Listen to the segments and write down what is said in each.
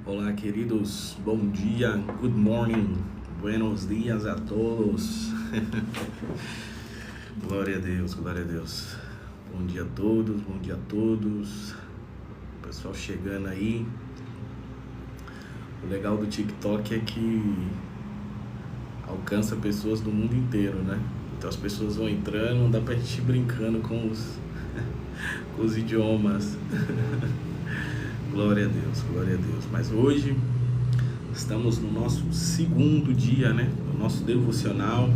Olá, queridos, bom dia, good morning, buenos dias a todos. Glória a Deus, glória a Deus. Bom dia a todos, bom dia a todos. O pessoal chegando aí. O legal do TikTok é que alcança pessoas do mundo inteiro, né? Então as pessoas vão entrando, não dá pra gente ir brincando com os idiomas. Glória a Deus, glória a Deus. Mas hoje estamos no nosso segundo dia, né? No nosso devocional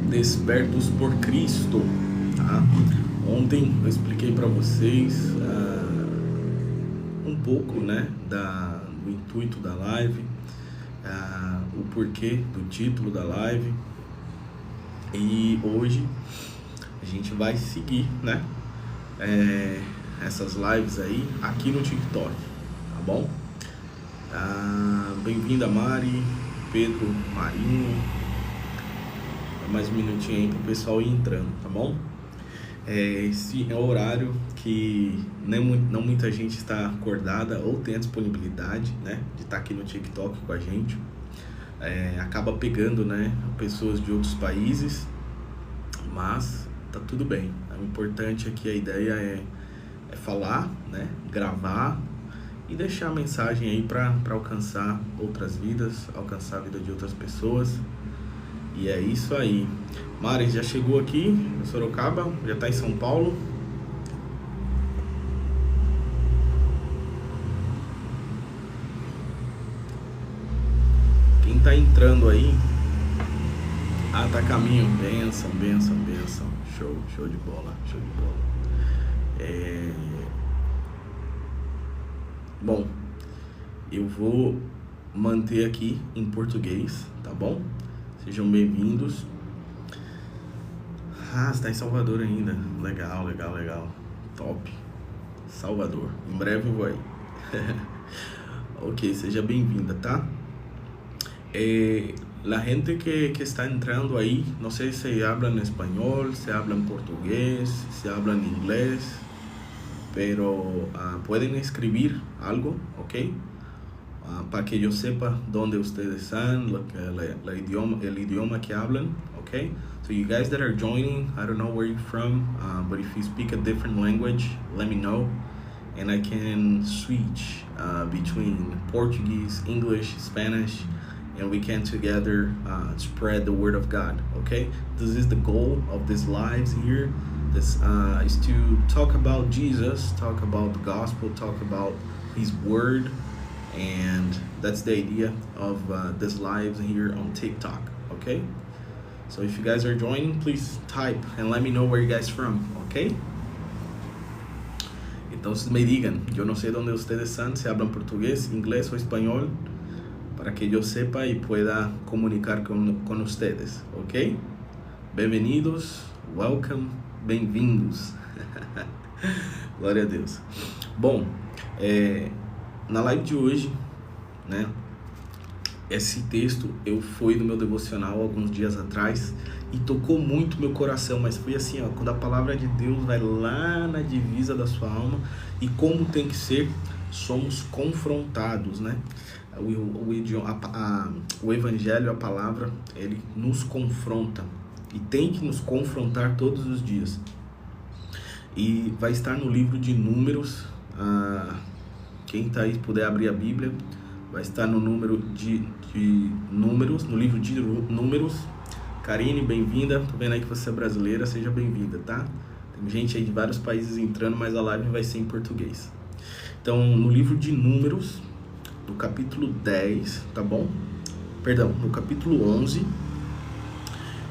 Despertos por Cristo, tá? Ontem eu expliquei para vocês um pouco, né, do intuito da live, o porquê do título da live. E hoje a gente vai seguir, né? Essas lives aí aqui no TikTok, tá bom? Bem-vinda Mari, Pedro, Marinho. Mais um minutinho aí pro pessoal ir entrando, tá bom? Esse é o horário que não muita gente está acordada ou tem a disponibilidade, né, de estar aqui no TikTok com a gente. Acaba pegando, né, pessoas de outros países, mas tá tudo bem. O importante é que a ideia é falar, né, gravar e deixar a mensagem aí para alcançar outras vidas, alcançar a vida de outras pessoas. E é isso aí. Mari já chegou aqui em Sorocaba, já tá em São Paulo. Quem tá entrando aí? Tá a caminho. Benção. Show de bola. Bom, eu vou manter aqui em português, tá bom? Sejam bem-vindos. Você tá em Salvador ainda. Legal. Top. Salvador. Em breve eu vou aí. Ok, seja bem-vinda, tá? La gente que está entrando aí, no sé si hablan español, si hablan portugués, si hablan inglés, pero pueden escribir algo, ¿ok? Para que yo sepa dónde ustedes están, el idioma que hablan, ¿ok? So you guys that are joining, I don't know where you're from, but if you speak a different language, let me know, and I can switch between Portuguese, English, Spanish, and we can together spread the word of God, okay? This is the goal of these lives here. This is to talk about Jesus, talk about the gospel, talk about his word, and that's the idea of these lives here on TikTok, okay? So if you guys are joining, please type and let me know where you guys from, okay? Entonces me digan, yo no sé dónde ustedes están, si hablan portugués, inglés o español, para que yo sepa y pueda comunicar con ustedes, ¿ok? Bem-vindos, welcome, bem-vindos. Glória a Deus. Bom, na live de hoje, né, esse texto foi no meu devocional alguns dias atrás e tocou muito meu coração, mas foi assim, ó, quando a palavra de Deus vai lá na divisa da sua alma e como tem que ser, somos confrontados, né? O evangelho, a palavra, ele nos confronta e tem que nos confrontar todos os dias. E vai estar no livro de Números. Quem tá aí puder abrir a Bíblia, vai estar no número de Números, no livro de Números. Karine, bem-vinda. Tô vendo aí que você é brasileira, seja bem-vinda, tá? Tem gente aí de vários países entrando, mas a live vai ser em português. Então, no livro de Números, no capítulo 10, tá bom? Perdão, no capítulo 11,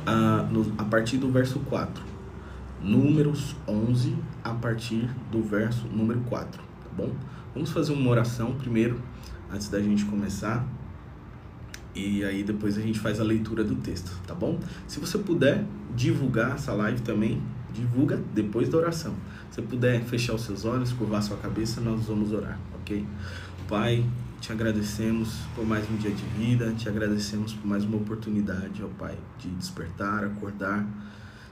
a partir do verso 4. Números 11, a partir do verso número 4, tá bom? Vamos fazer uma oração primeiro, antes da gente começar. E aí depois a gente faz a leitura do texto, tá bom? Se você puder divulgar essa live também, divulga depois da oração. Se você puder fechar os seus olhos, curvar sua cabeça, nós vamos orar, ok? Pai, te agradecemos por mais um dia de vida, te agradecemos por mais uma oportunidade, ó Pai, de despertar, acordar,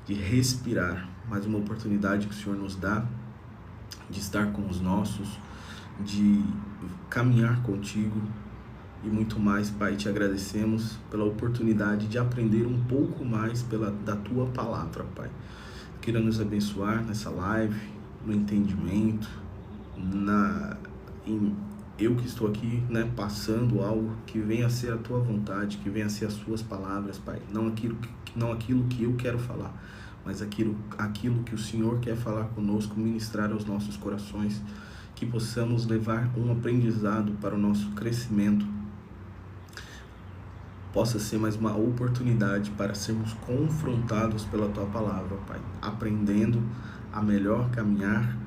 de respirar, mais uma oportunidade que o Senhor nos dá de estar com os nossos, de caminhar contigo e muito mais, Pai. Te agradecemos pela oportunidade de aprender um pouco mais da Tua palavra, Pai. Queira nos abençoar nessa live, no entendimento, eu que estou aqui, né, passando algo que venha a ser a Tua vontade, que venha a ser as Suas palavras, Pai. Não aquilo que eu quero falar, mas aquilo que o Senhor quer falar conosco, ministrar aos nossos corações, que possamos levar um aprendizado para o nosso crescimento, possa ser mais uma oportunidade para sermos confrontados pela Tua palavra, Pai, aprendendo a melhor caminhar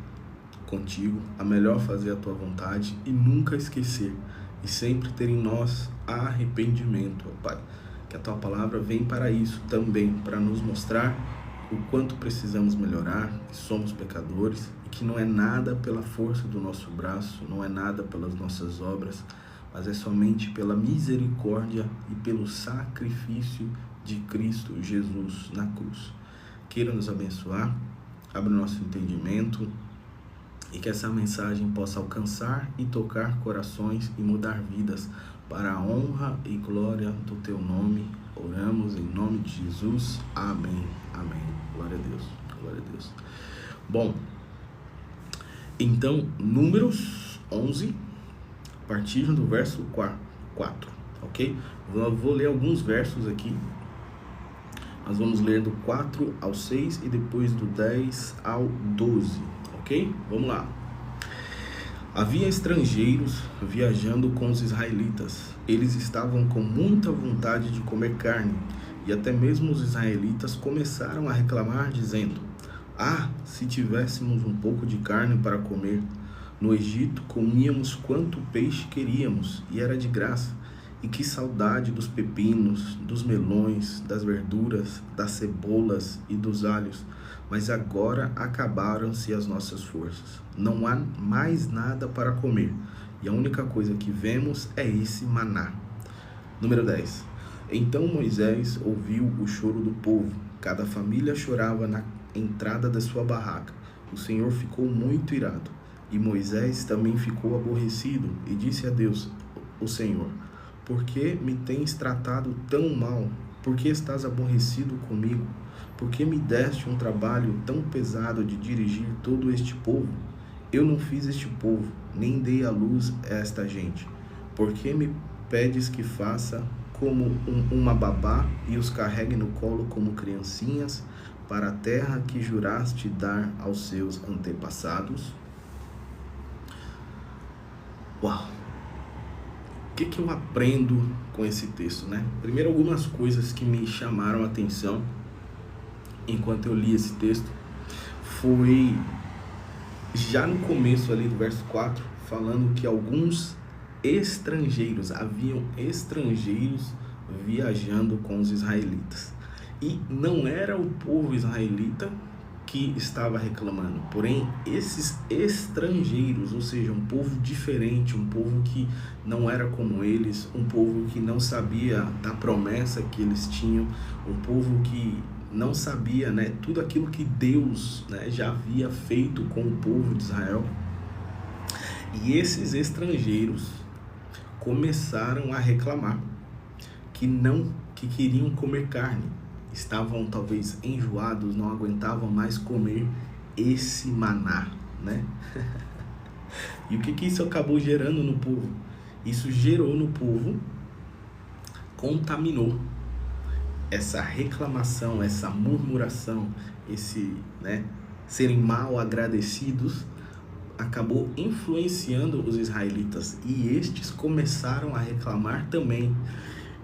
contigo, a melhor fazer a Tua vontade e nunca esquecer e sempre ter em nós arrependimento, Pai. Que a Tua palavra vem para isso também, para nos mostrar o quanto precisamos melhorar, que somos pecadores e que não é nada pela força do nosso braço, não é nada pelas nossas obras, mas é somente pela misericórdia e pelo sacrifício de Cristo Jesus na cruz. Queira nos abençoar, abra o nosso entendimento e que essa mensagem possa alcançar e tocar corações e mudar vidas para a honra e glória do Teu nome. Oramos em nome de Jesus. Amém. Amém. Glória a Deus. Glória a Deus. Bom, então, Números 11, a partir do verso 4, ok? Eu vou ler alguns versos aqui. Nós vamos ler do 4 ao 6 e depois do 10 ao 12, ok? Vamos lá. Havia estrangeiros viajando com os israelitas. Eles estavam com muita vontade de comer carne, e até mesmo os israelitas começaram a reclamar, dizendo: "Ah, se tivéssemos um pouco de carne para comer! No Egito comíamos quanto peixe queríamos, e era de graça. E que saudade dos pepinos, dos melões, das verduras, das cebolas e dos alhos! Mas agora acabaram-se as nossas forças. Não há mais nada para comer, e a única coisa que vemos é esse maná." Número 10. Então Moisés ouviu o choro do povo. Cada família chorava na entrada da sua barraca. O Senhor ficou muito irado, e Moisés também ficou aborrecido, e disse a Deus, o Senhor: "Por que me tens tratado tão mal? Por que estás aborrecido comigo? Por que me deste um trabalho tão pesado de dirigir todo este povo? Eu não fiz este povo, nem dei à luz a esta gente. Por que me pedes que faça como uma babá e os carregue no colo como criancinhas para a terra que juraste dar aos seus antepassados?" Uau! O que eu aprendo com esse texto, né? Primeiro, algumas coisas que me chamaram a atenção enquanto eu li esse texto foi já no começo ali do verso 4, falando que haviam estrangeiros viajando com os israelitas. E não era o povo israelita que estava reclamando, porém esses estrangeiros, ou seja, um povo diferente, um povo que não era como eles, um povo que não sabia da promessa que eles tinham, um povo que não sabia, né, tudo aquilo que Deus, né, já havia feito com o povo de Israel. E esses estrangeiros começaram a reclamar que queriam comer carne. Estavam talvez enjoados, não aguentavam mais comer esse maná, né? E o que isso acabou gerando no povo? Isso gerou no povo, contaminou essa reclamação, essa murmuração, esse, né, serem mal agradecidos, acabou influenciando os israelitas, e estes começaram a reclamar também.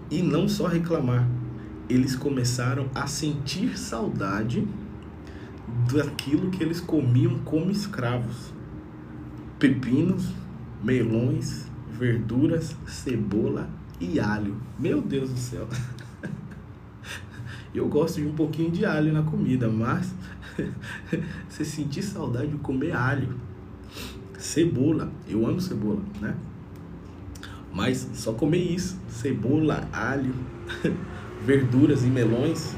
E não só reclamar, eles começaram a sentir saudade daquilo que eles comiam como escravos: pepinos, melões, verduras, cebola e alho. Meu Deus do céu! Eu gosto de um pouquinho de alho na comida, mas você sentir saudade de comer alho, cebola, eu amo cebola, né? Mas só comer isso, cebola, alho, verduras e melões,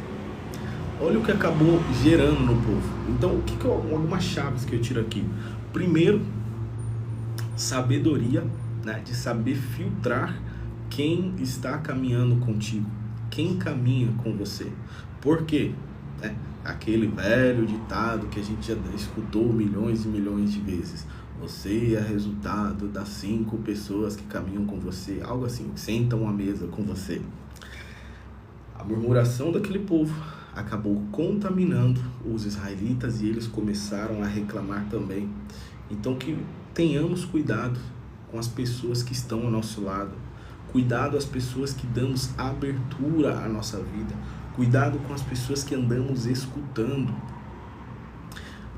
olha o que acabou gerando no povo. Então, algumas chaves que eu tiro aqui? Primeiro, sabedoria, né, de saber filtrar quem está caminhando contigo, quem caminha com você. Por quê? Né? Aquele velho ditado que a gente já escutou milhões e milhões de vezes: você é resultado das 5 pessoas que caminham com você, algo assim, que sentam à mesa com você. A murmuração daquele povo acabou contaminando os israelitas e eles começaram a reclamar também. Então que tenhamos cuidado com as pessoas que estão ao nosso lado, cuidado às pessoas que damos abertura à nossa vida, cuidado com as pessoas que andamos escutando.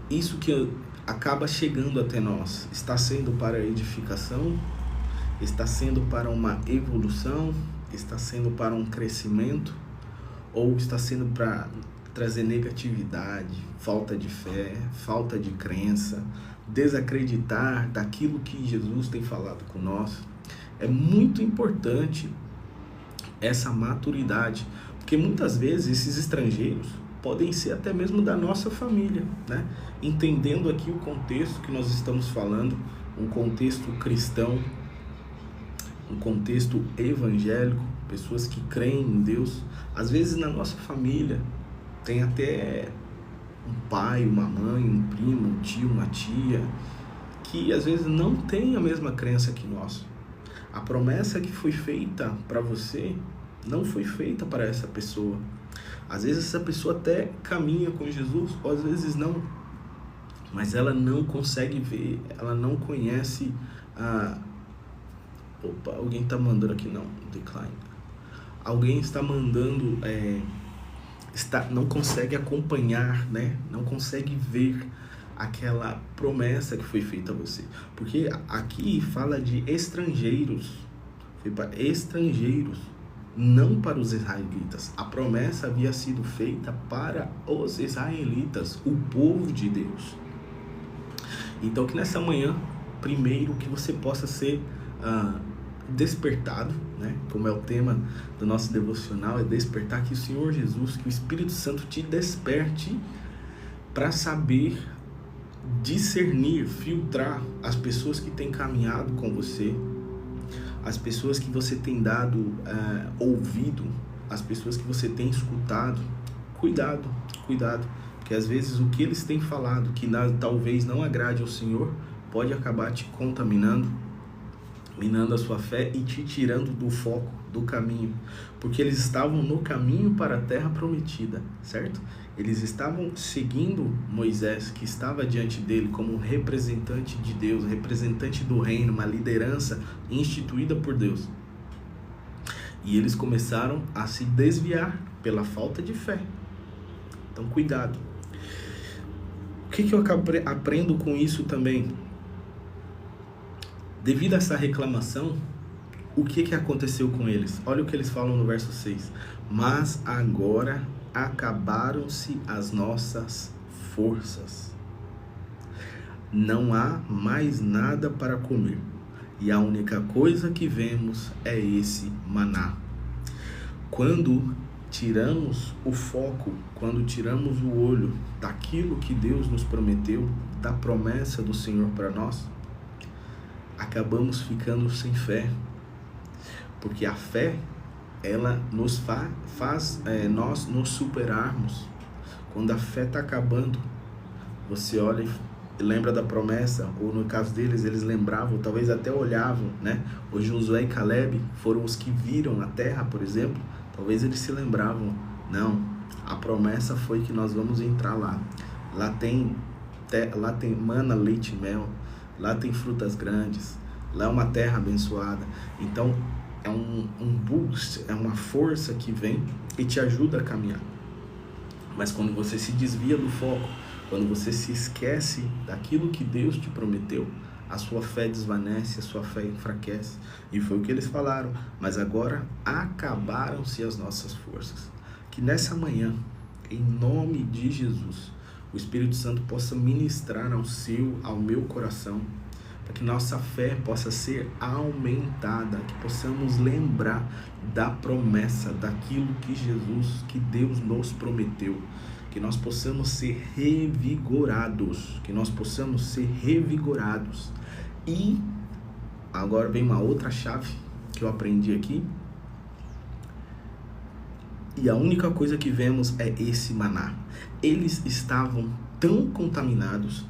Isso que acaba chegando até nós, está sendo para edificação, está sendo para uma evolução, está sendo para um crescimento, ou está sendo para trazer negatividade, falta de fé, falta de crença, desacreditar daquilo que Jesus tem falado com nós. É muito importante essa maturidade, porque muitas vezes esses estrangeiros podem ser até mesmo da nossa família, né? Entendendo aqui o contexto que nós estamos falando, um contexto cristão, um contexto evangélico, pessoas que creem em Deus. Às vezes na nossa família tem até um pai, uma mãe, um primo, um tio, uma tia, que às vezes não tem a mesma crença que nós. A promessa que foi feita para você não foi feita para essa pessoa. Às vezes essa pessoa até caminha com Jesus, ou às vezes não, mas ela não consegue ver, ela não conhece a... Opa, alguém está mandando aqui, não, decline. Alguém está mandando, não consegue acompanhar, né? Não consegue ver aquela promessa que foi feita a você. Porque aqui fala de estrangeiros, foi para estrangeiros, não para os israelitas. A promessa havia sido feita para os israelitas, o povo de Deus. Então que nessa manhã, primeiro, que você possa ser despertado, né? Como é o tema do nosso devocional, é despertar, que o Senhor Jesus, que o Espírito Santo te desperte para saber discernir, filtrar as pessoas que têm caminhado com você, as pessoas que você tem dado ouvido, as pessoas que você tem escutado. Cuidado, porque às vezes o que eles têm falado que talvez não agrade ao Senhor pode acabar te contaminando, minando a sua fé e te tirando do foco, do caminho, porque eles estavam no caminho para a terra prometida, certo? Eles estavam seguindo Moisés, que estava diante dele como um representante de Deus, representante do reino, uma liderança instituída por Deus. E eles começaram a se desviar pela falta de fé. Então, cuidado. O que eu aprendo com isso também? Devido a essa reclamação, o que aconteceu com eles? Olha o que eles falam no verso 6. Mas agora acabaram-se as nossas forças. Não há mais nada para comer. E a única coisa que vemos é esse maná. Quando tiramos o foco, quando tiramos o olho daquilo que Deus nos prometeu, da promessa do Senhor para nós, acabamos ficando sem fé, porque a fé, ela nos faz nós nos superarmos. Quando a fé está acabando, você olha e lembra da promessa, ou no caso deles, eles lembravam, talvez até olhavam, né? O Josué e Caleb foram os que viram a terra, por exemplo, talvez eles se lembravam, não, a promessa foi que nós vamos entrar lá, lá tem mana, leite e mel, lá tem frutas grandes, lá é uma terra abençoada. Então é um boost, é uma força que vem e te ajuda a caminhar. Mas quando você se desvia do foco, quando você se esquece daquilo que Deus te prometeu, a sua fé desvanece, a sua fé enfraquece. E foi o que eles falaram. Mas agora acabaram-se as nossas forças. Que nessa manhã, em nome de Jesus, o Espírito Santo possa ministrar ao meu coração, para que nossa fé possa ser aumentada, que possamos lembrar da promessa, daquilo que Jesus, que Deus nos prometeu, que nós possamos ser revigorados, e agora vem uma outra chave que eu aprendi aqui. E a única coisa que vemos é esse maná. Eles estavam tão contaminados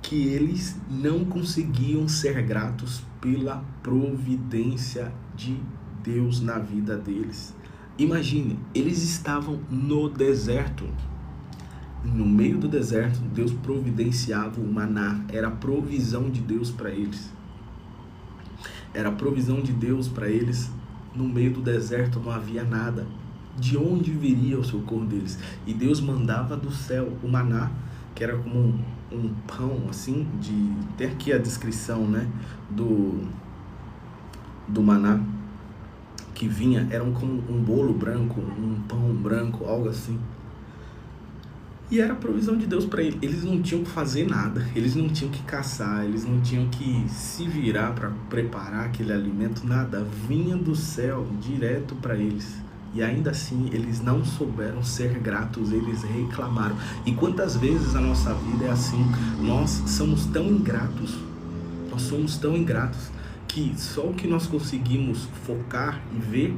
que eles não conseguiam ser gratos pela providência de Deus na vida deles. Imagine, eles estavam no deserto. No meio do deserto, Deus providenciava o maná. Era a provisão de Deus para eles. Era a provisão de Deus para eles. No meio do deserto não havia nada. De onde viria o socorro deles? E Deus mandava do céu o maná, que era como um pão, assim, tem aqui a descrição, né, do maná, que vinha, era como um bolo branco, um pão branco, algo assim. E era a provisão de Deus para eles. Eles não tinham que fazer nada, eles não tinham que caçar, eles não tinham que se virar para preparar aquele alimento, nada. Vinha do céu direto para eles. E ainda assim, eles não souberam ser gratos, eles reclamaram. E quantas vezes a nossa vida é assim? Nós somos tão ingratos, que só o que nós conseguimos focar e ver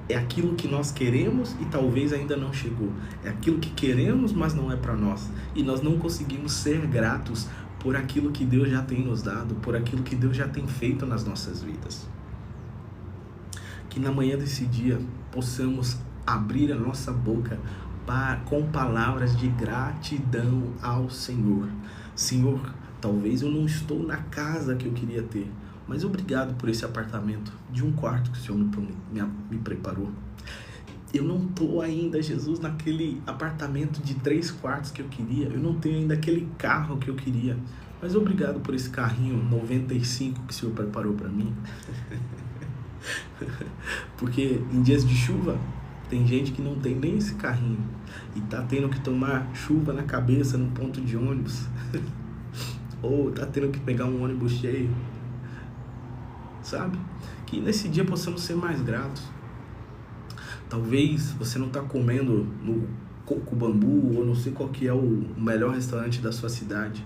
é aquilo que nós queremos e talvez ainda não chegou. É aquilo que queremos, mas não é para nós. E nós não conseguimos ser gratos por aquilo que Deus já tem nos dado, por aquilo que Deus já tem feito nas nossas vidas. Que na manhã desse dia possamos abrir a nossa boca com palavras de gratidão ao Senhor. Senhor, talvez eu não estou na casa que eu queria ter, mas obrigado por esse apartamento de 1 quarto que o Senhor me preparou. Eu não estou ainda, Jesus, naquele apartamento de 3 quartos que eu queria. Eu não tenho ainda aquele carro que eu queria, mas obrigado por esse carrinho 95 que o Senhor preparou para mim. Porque em dias de chuva tem gente que não tem nem esse carrinho e tá tendo que tomar chuva na cabeça no ponto de ônibus ou tá tendo que pegar um ônibus cheio, sabe? Que nesse dia possamos ser mais gratos. Talvez você não tá comendo no Coco Bambu ou não sei qual que é o melhor restaurante da sua cidade,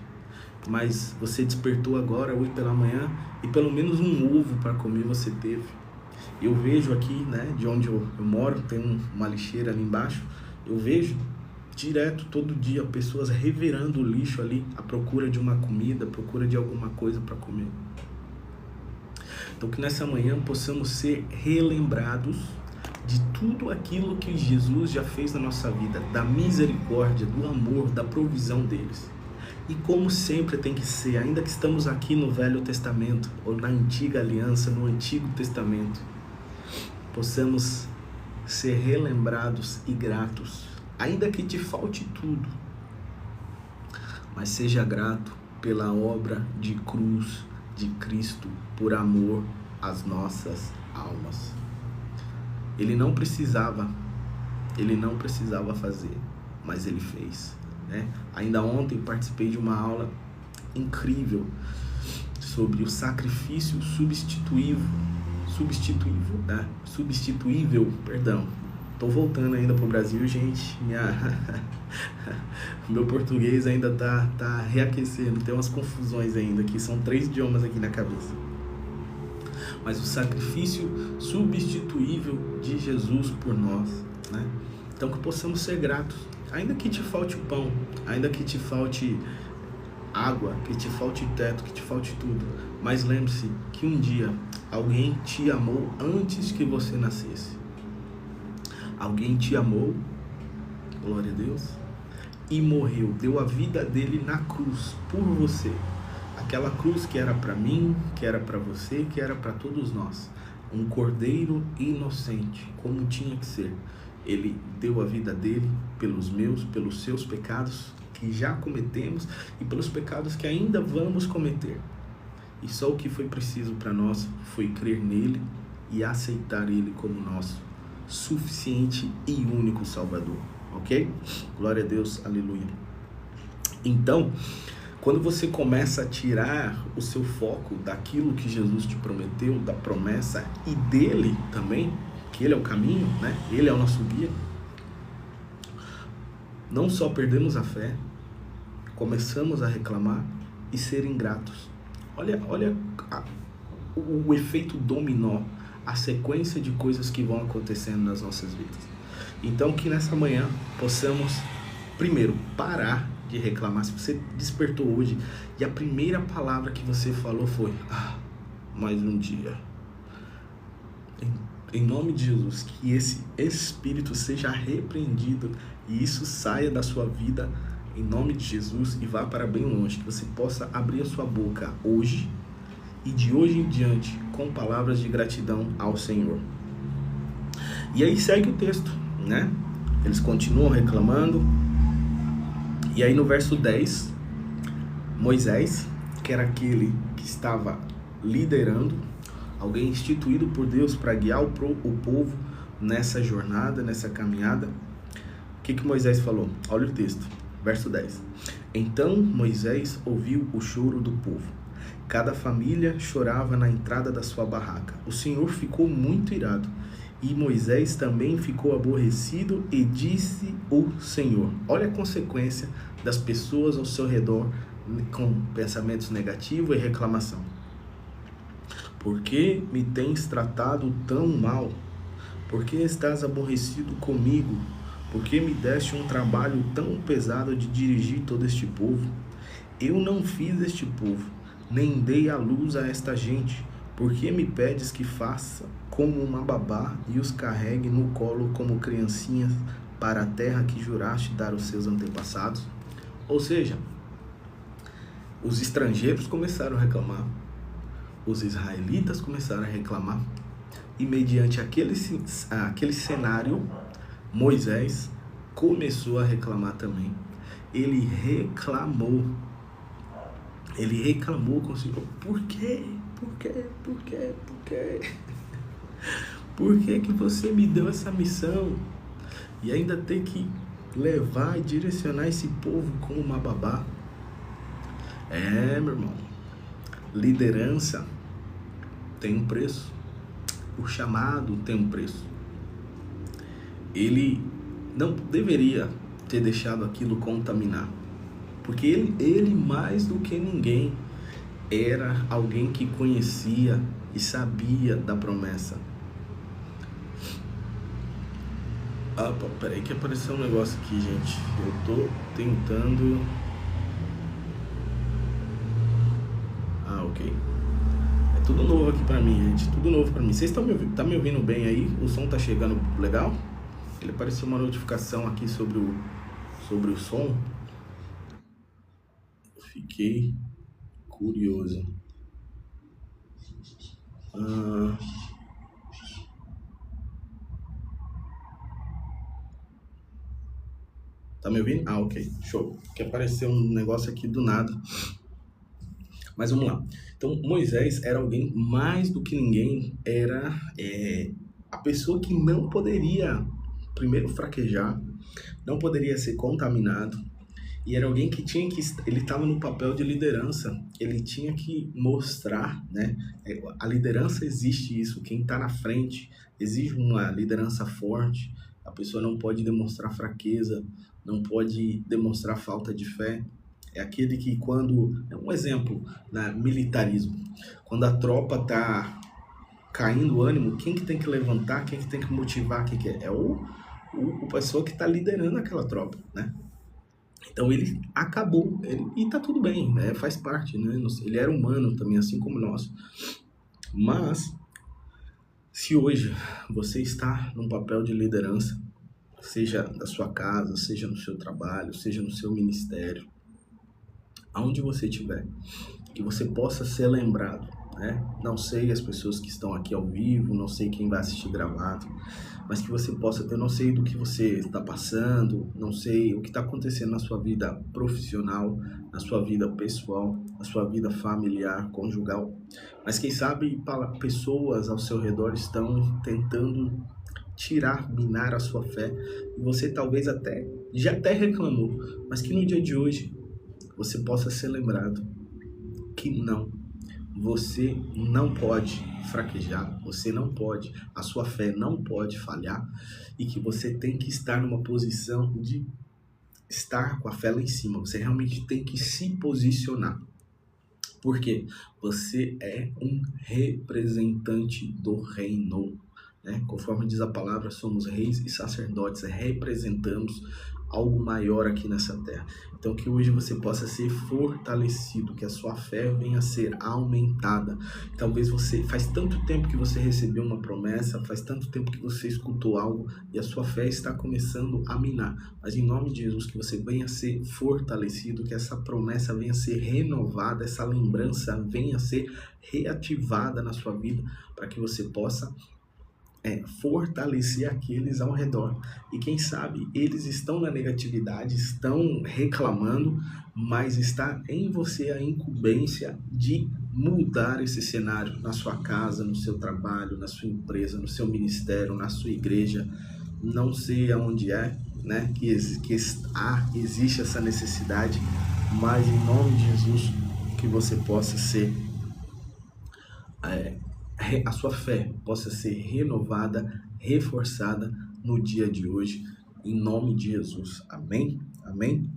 mas você despertou agora, hoje pela manhã, e pelo menos um ovo para comer você teve. Eu vejo aqui, né, de onde eu moro, tem uma lixeira ali embaixo, eu vejo direto, todo dia, pessoas revirando o lixo ali, à procura de uma comida, à procura de alguma coisa para comer. Então que nessa manhã possamos ser relembrados de tudo aquilo que Jesus já fez na nossa vida, da misericórdia, do amor, da provisão deles. E como sempre tem que ser, ainda que estamos aqui no Velho Testamento, ou na Antiga Aliança, no Antigo Testamento, possamos ser relembrados e gratos, ainda que te falte tudo, mas seja grato pela obra de cruz de Cristo, por amor às nossas almas. Ele não precisava fazer, mas ele fez, né? Ainda ontem participei de uma aula incrível sobre o sacrifício substituível, perdão. Tô voltando ainda pro Brasil, gente. Meu português ainda tá reaquecendo, tem umas confusões ainda, que são 3 idiomas aqui na cabeça. Mas o sacrifício substituível de Jesus por nós, né? Então que possamos ser gratos, ainda que te falte o pão, ainda que te falte água, que te falte teto, que te falte tudo. Mas lembre-se que um dia alguém te amou antes que você nascesse. Alguém te amou, glória a Deus, e morreu, deu a vida dele na cruz por você. Aquela cruz que era para mim, que era para você, que era para todos nós. Um cordeiro inocente, como tinha que ser. Ele deu a vida dele pelos meus, pelos seus pecados que já cometemos e pelos pecados que ainda vamos cometer. E só o que foi preciso para nós foi crer nele e aceitar ele como nosso suficiente e único Salvador, ok? Glória a Deus, aleluia. Então, quando você começa a tirar o seu foco daquilo que Jesus te prometeu, da promessa e dele também, que ele é o caminho, né? Ele é o nosso guia, não só perdemos a fé, começamos a reclamar e ser ingratos. Olha o efeito dominó, a sequência de coisas que vão acontecendo nas nossas vidas. Então que nessa manhã possamos, primeiro, parar de reclamar. Se você despertou hoje e a primeira palavra que você falou foi mais um dia, em nome de Jesus, que esse espírito seja repreendido e isso saia da sua vida em nome de Jesus e vá para bem longe, que você possa abrir a sua boca hoje e de hoje em diante com palavras de gratidão ao Senhor. E aí segue o texto, né? Eles continuam reclamando. E aí no verso 10, Moisés, que era aquele que estava liderando, alguém instituído por Deus para guiar o povo nessa jornada, nessa caminhada, o que Moisés falou? Olha o texto, verso 10. Então Moisés ouviu o choro do povo. Cada família chorava na entrada da sua barraca. O Senhor ficou muito irado. E Moisés também ficou aborrecido e disse o Senhor. Olha a consequência das pessoas ao seu redor com pensamentos negativos e reclamação. Por que me tens tratado tão mal? Por que estás aborrecido comigo? Por que me deste um trabalho tão pesado de dirigir todo este povo? Eu não fiz este povo, nem dei a luz a esta gente. Por que me pedes que faça como uma babá e os carregue no colo como criancinhas para a terra que juraste dar aos seus antepassados? Ou seja, os estrangeiros começaram a reclamar, os israelitas começaram a reclamar, e mediante aquele cenário, Moisés começou a reclamar também. Ele reclamou com o Senhor. Por quê? Por quê? Por quê? Por quê? Por que que você me deu essa missão? E ainda tem que levar e direcionar esse povo como uma babá? Meu irmão. Liderança tem um preço. O chamado tem um preço. Ele não deveria ter deixado aquilo contaminar. Porque ele mais do que ninguém era alguém que conhecia e sabia da promessa. Peraí que apareceu um negócio aqui, gente. Eu tô tentando... ok. É tudo novo aqui pra mim, gente. Tudo novo pra mim. Vocês estão me ouvindo? Tá me ouvindo bem aí? O som tá chegando legal? Ele apareceu uma notificação aqui sobre o som. Fiquei curioso. Tá me ouvindo? Ok, show. Que apareceu um negócio aqui do nada. Mas vamos lá. Então, Moisés era alguém, mais do que ninguém, era a pessoa que não poderia, primeiro, fraquejar, não poderia ser contaminado, e era alguém que ele estava no papel de liderança, ele tinha que mostrar, né? A liderança existe isso, quem está na frente exige uma liderança forte, a pessoa não pode demonstrar fraqueza, não pode demonstrar falta de fé. É aquele que é um exemplo, né, militarismo, quando a tropa tá caindo o ânimo, quem que tem que levantar, quem que tem que motivar, quem que é? É o pessoa que está liderando aquela tropa, né? Então ele acabou, e tá tudo bem, né? Faz parte, né? Ele era humano também, assim como nós. Mas, se hoje você está num papel de liderança, seja na sua casa, seja no seu trabalho, seja no seu ministério, aonde você estiver, que você possa ser lembrado, né? Não sei as pessoas que estão aqui ao vivo, não sei quem vai assistir gravado, mas que você possa, eu não sei do que você está passando, não sei o que está acontecendo na sua vida profissional, na sua vida pessoal, na sua vida familiar, conjugal, mas quem sabe pessoas ao seu redor estão tentando minar a sua fé, e você talvez já até reclamou, mas que no dia de hoje você possa ser lembrado que você não pode fraquejar, você não pode, a sua fé não pode falhar, e que você tem que estar numa posição de estar com a fé lá em cima, você realmente tem que se posicionar. Porque você é um representante do reino, né? Conforme diz a palavra, somos reis e sacerdotes, representamos algo maior aqui nessa terra. Então que hoje você possa ser fortalecido, que a sua fé venha a ser aumentada. Talvez faz tanto tempo que você recebeu uma promessa, faz tanto tempo que você escutou algo e a sua fé está começando a minar. Mas em nome de Jesus, que você venha a ser fortalecido, que essa promessa venha a ser renovada, essa lembrança venha a ser reativada na sua vida, para que você possa fortalecer aqueles ao redor. E quem sabe eles estão na negatividade, estão reclamando, mas está em você a incumbência de mudar esse cenário na sua casa, no seu trabalho, na sua empresa, no seu ministério, na sua igreja. Não sei aonde né, que existe essa necessidade, mas em nome de Jesus, que você possa ser a sua fé possa ser renovada, reforçada no dia de hoje, em nome de Jesus. Amém? Amém?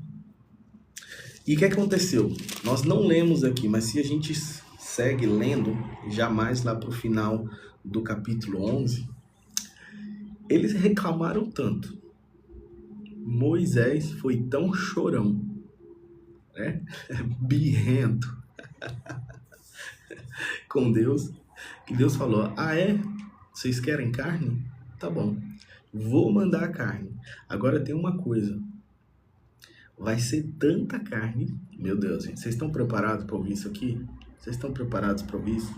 E o que aconteceu? Nós não lemos aqui, mas se a gente segue lendo, já mais lá para o final do capítulo 11, eles reclamaram tanto. Moisés foi tão chorão, né? Birrento com Deus, que Deus falou: vocês querem carne? Tá bom, vou mandar a carne. Agora tem uma coisa, vai ser tanta carne, meu Deus, gente, vocês estão preparados para ouvir isso aqui? Vocês estão preparados para ouvir isso?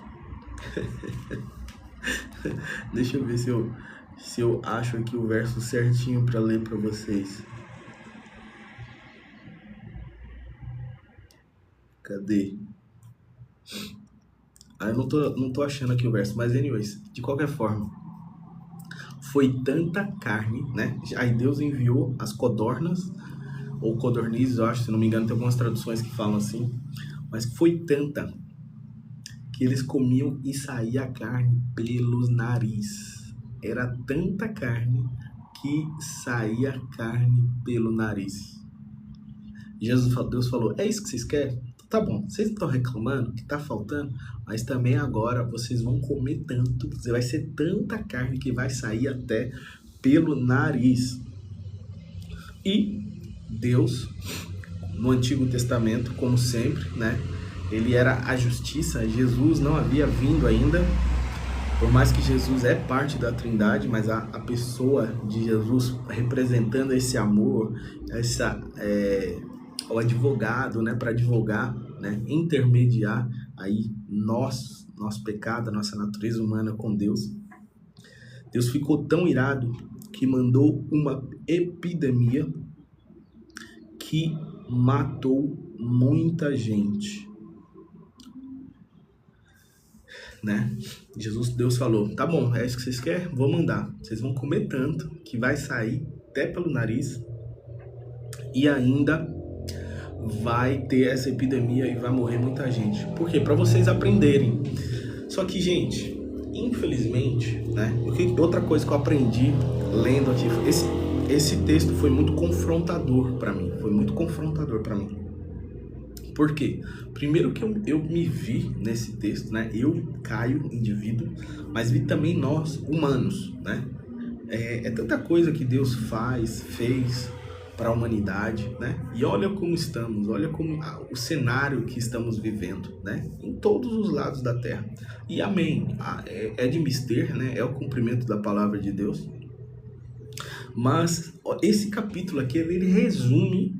Deixa eu ver se eu acho aqui o verso certinho para ler para vocês. Cadê? Eu não tô achando aqui o verso, mas anyways, de qualquer forma, foi tanta carne, né? Aí Deus enviou as codornas, ou codornizes, eu acho, se não me engano, tem algumas traduções que falam assim, mas foi tanta que eles comiam e saía a carne pelos nariz. Era tanta carne que saía carne pelo nariz. Deus falou: é isso que vocês querem? Tá bom, vocês estão reclamando que tá faltando, mas também agora vocês vão comer tanto, vai ser tanta carne que vai sair até pelo nariz. E Deus, no Antigo Testamento, como sempre, né? Ele era a justiça. Jesus não havia vindo ainda, por mais que Jesus é parte da Trindade, mas a pessoa de Jesus representando esse amor, o advogado, né, para advogar, né, intermediar aí nosso pecado, a nossa natureza humana com Deus. Deus ficou tão irado que mandou uma epidemia que matou muita gente, né? Deus falou: tá bom, é isso que vocês querem? Vou mandar. Vocês vão comer tanto que vai sair até pelo nariz e ainda vai ter essa epidemia e vai morrer muita gente. Por quê? Para vocês aprenderem. Só que, gente, infelizmente, né? Outra coisa que eu aprendi lendo aqui, esse texto foi muito confrontador para mim. Por quê? Primeiro que eu me vi nesse texto, né? Eu, Caio, indivíduo, mas vi também nós, humanos, né? É tanta coisa que Deus fez para a humanidade, né? E olha como estamos, olha como o cenário que estamos vivendo, né? Em todos os lados da terra. E amém, é de mister, né? É o cumprimento da palavra de Deus. Mas esse capítulo aqui, ele resume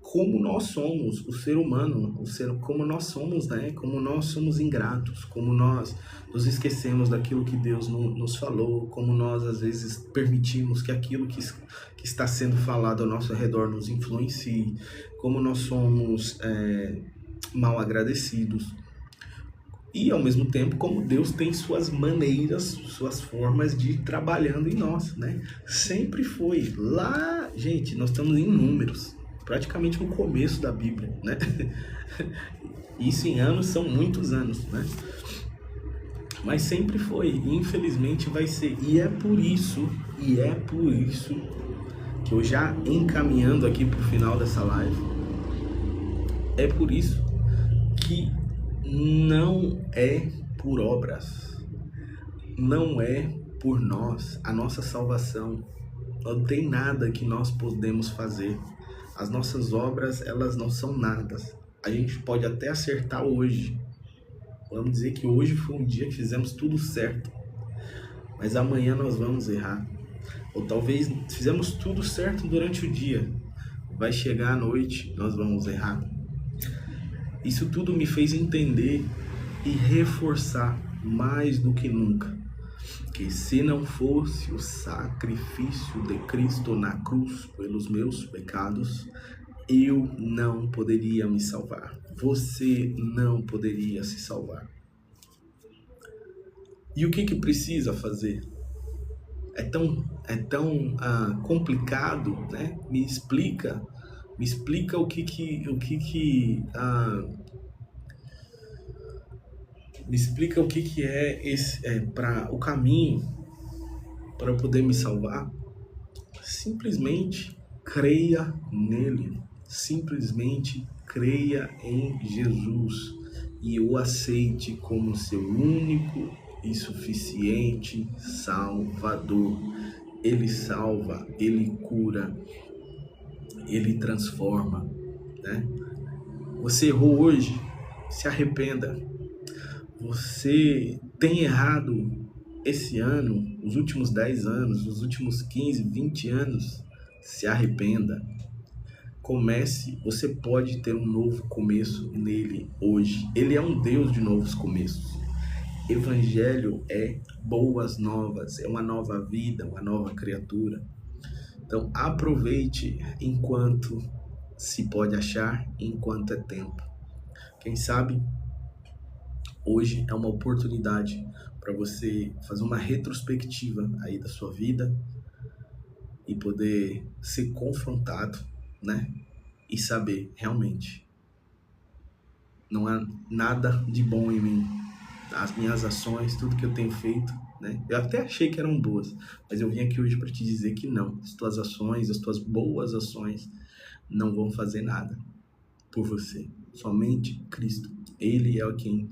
como nós somos, o ser humano, como nós somos, né? Como nós somos ingratos, como nós nos esquecemos daquilo que Deus nos falou, como nós às vezes permitimos que aquilo que está sendo falado ao nosso redor nos influencie, como nós somos mal agradecidos. E ao mesmo tempo, como Deus tem suas maneiras, suas formas de ir trabalhando em nós, né? Sempre foi. Lá, gente, nós estamos em Números, praticamente no começo da Bíblia, né? Isso em anos são muitos anos, né? Mas sempre foi, e infelizmente vai ser. E é por isso que eu já encaminhando aqui pro final dessa live, é por isso que não é por obras, não é por nós, a nossa salvação. Não tem nada que nós podemos fazer. As nossas obras, elas não são nada. A gente pode até acertar hoje. Vamos dizer que hoje foi um dia que fizemos tudo certo, mas amanhã nós vamos errar. Ou talvez fizemos tudo certo durante o dia, vai chegar a noite, nós vamos errar. Isso tudo me fez entender e reforçar mais do que nunca que se não fosse o sacrifício de Cristo na cruz pelos meus pecados, eu não poderia me salvar. Você não poderia se salvar. E o que precisa fazer? É tão complicado, né? Me explica o que é esse para o caminho para eu poder me salvar. Simplesmente creia nele, simplesmente creia em Jesus e o aceite como seu único e suficiente Salvador. Ele salva, ele cura, ele transforma, né? Você errou hoje, se arrependa. Você tem errado esse ano, os últimos 10 anos, os últimos 15, 20 anos, se arrependa. Comece, você pode ter um novo começo nele hoje. Ele é um Deus de novos começos. Evangelho é boas novas, é uma nova vida, uma nova criatura. Então aproveite enquanto se pode achar, enquanto é tempo. Quem sabe hoje é uma oportunidade para você fazer uma retrospectiva aí da sua vida e poder ser confrontado, né? E saber realmente não há nada de bom em mim. As minhas ações, tudo que eu tenho feito, né? Eu até achei que eram boas, mas eu vim aqui hoje para te dizer que não. As tuas ações, as tuas boas ações não vão fazer nada por você. Somente Cristo. Ele é quem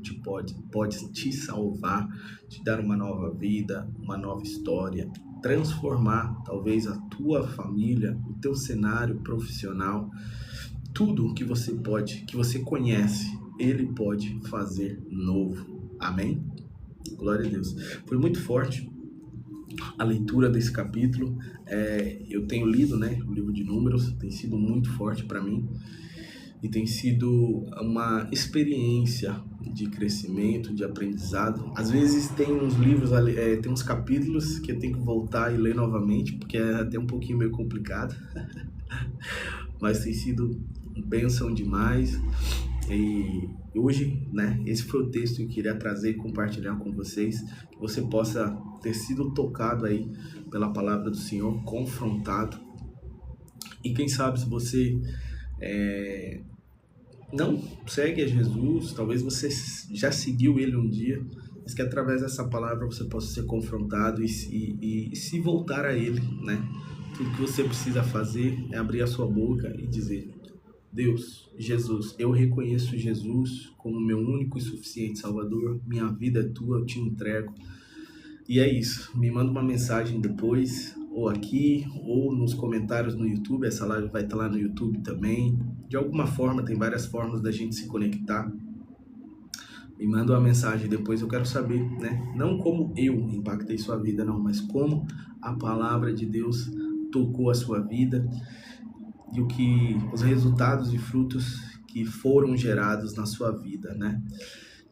pode te salvar, te dar uma nova vida, uma nova história, transformar talvez a tua família, o teu cenário profissional, tudo que você conhece, ele pode fazer novo. Amém? Glória a Deus. Foi muito forte a leitura desse capítulo. Eu tenho lido, né, o livro de Números, tem sido muito forte para mim. E tem sido uma experiência de crescimento, de aprendizado. Às vezes tem uns livros, tem uns capítulos que eu tenho que voltar e ler novamente, porque é até um pouquinho meio complicado. Mas tem sido bênção demais. E hoje, né, esse foi o texto que eu queria trazer e compartilhar com vocês. Que você possa ter sido tocado aí pela palavra do Senhor, confrontado. E quem sabe se você não segue a Jesus, talvez você já seguiu ele um dia, mas que através dessa palavra você possa ser confrontado e se voltar a ele, né? Tudo que você precisa fazer é abrir a sua boca e dizer: Deus, Jesus, eu reconheço Jesus como meu único e suficiente Salvador, minha vida é tua, eu te entrego. E é isso, me manda uma mensagem depois, ou aqui, ou nos comentários no YouTube. Essa live vai estar lá no YouTube também. De alguma forma, tem várias formas da gente se conectar. Me manda uma mensagem depois, eu quero saber, né? Não como eu impactei sua vida, não, mas como a palavra de Deus tocou a sua vida e os resultados e frutos que foram gerados na sua vida, né?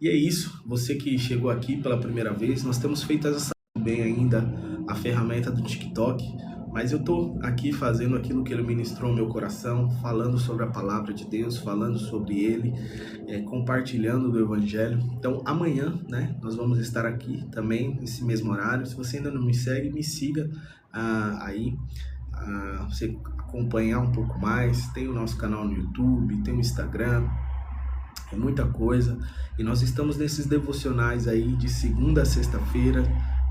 E é isso, você que chegou aqui pela primeira vez, nós temos feito essa bem ainda a ferramenta do TikTok, mas eu tô aqui fazendo aquilo que ele ministrou no meu coração, falando sobre a palavra de Deus, falando sobre ele, compartilhando do Evangelho. Então amanhã, né, nós vamos estar aqui também nesse mesmo horário. Se você ainda não me segue, me siga aí, você acompanhar um pouco mais. Tem o nosso canal no YouTube, tem o Instagram, é muita coisa. E nós estamos nesses devocionais aí de segunda a sexta-feira,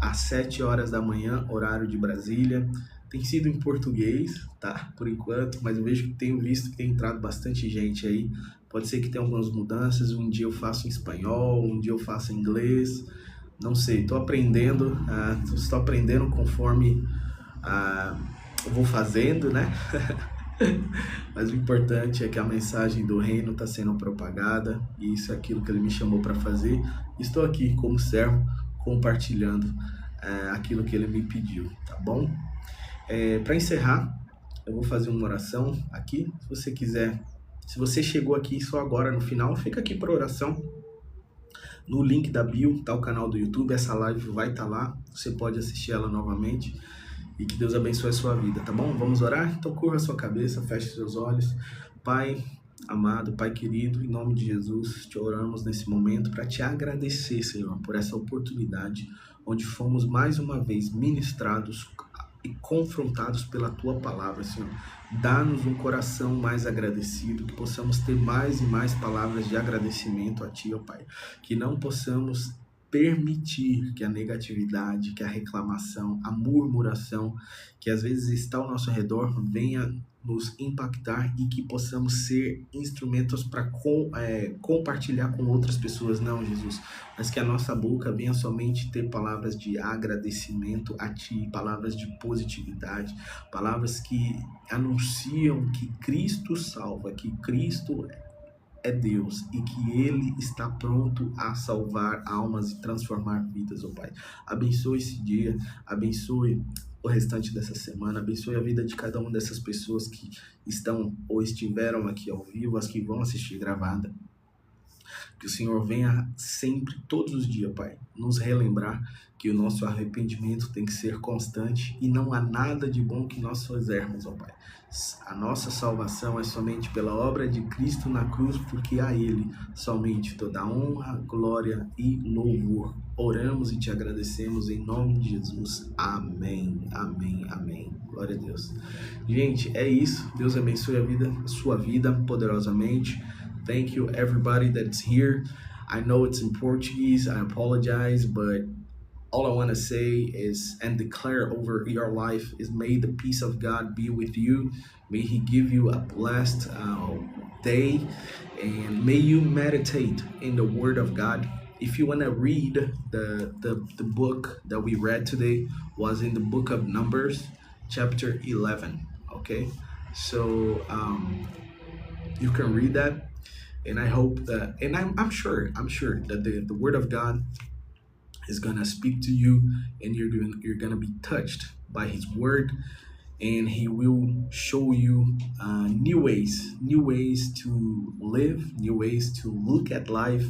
às 7 horas da manhã, horário de Brasília, Tem sido em português, tá? Por enquanto, mas eu vejo que tenho visto que tem entrado bastante gente aí. Pode ser que tenha algumas mudanças. Um dia eu faço em espanhol, um dia eu faço em inglês. Não sei, estou aprendendo conforme eu vou fazendo, né? Mas o importante é que a mensagem do reino está sendo propagada e isso é aquilo que ele me chamou para fazer. Estou aqui como servo compartilhando aquilo que ele me pediu, tá bom? Para encerrar, eu vou fazer uma oração aqui. Se você quiser, se você chegou aqui só agora no final, fica aqui para oração. No link da bio tá o canal do YouTube, essa live vai estar lá, você pode assistir ela novamente. E que Deus abençoe a sua vida, tá bom? Vamos orar? Então curva a sua cabeça, feche seus olhos. Pai amado, Pai querido, em nome de Jesus, te oramos nesse momento para te agradecer, Senhor, por essa oportunidade onde fomos mais uma vez ministrados e confrontados pela Tua palavra, Senhor. Dá-nos um coração mais agradecido, que possamos ter mais e mais palavras de agradecimento a Ti, ó Pai. Que não possamos permitir que a negatividade, que a reclamação, a murmuração, que às vezes está ao nosso redor, venha nos impactar e que possamos ser instrumentos para compartilhar com outras pessoas, não, Jesus, mas que a nossa boca venha somente ter palavras de agradecimento a Ti, palavras de positividade, palavras que anunciam que Cristo salva, que Cristo é Deus e que Ele está pronto a salvar almas e transformar vidas, ó Pai. Abençoe esse dia, abençoe o restante dessa semana, abençoe a vida de cada uma dessas pessoas que estão ou estiveram aqui ao vivo, as que vão assistir gravada. Que o Senhor venha sempre, todos os dias, Pai, nos relembrar que o nosso arrependimento tem que ser constante e não há nada de bom que nós fizermos, ó Pai. A nossa salvação é somente pela obra de Cristo na cruz, porque a Ele somente toda honra, glória e louvor. Oramos e te agradecemos em nome de Jesus. Amém, amém, amém. Glória a Deus. Gente, é isso. Deus abençoe a sua vida poderosamente. Thank you everybody that's here. I know it's in Portuguese, I apologize, but all I want to say is and declare over your life is may the peace of God be with you. May He give you a blessed day, and may you meditate in the Word of God. If you want to read the book that we read today was in the book of Numbers, chapter 11. Okay, so you can read that. And I hope that, and I'm sure that the Word of God is gonna speak to you, and you're gonna be touched by His Word, and He will show you new ways to live, new ways to look at life,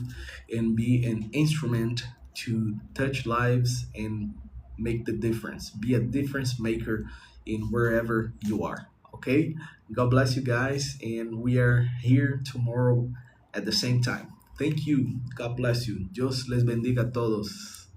and be an instrument to touch lives and make the difference. Be a difference maker in wherever you are. Okay? God bless you guys, and we are here tomorrow at the same time. Thank you. God bless you. Dios les bendiga a todos.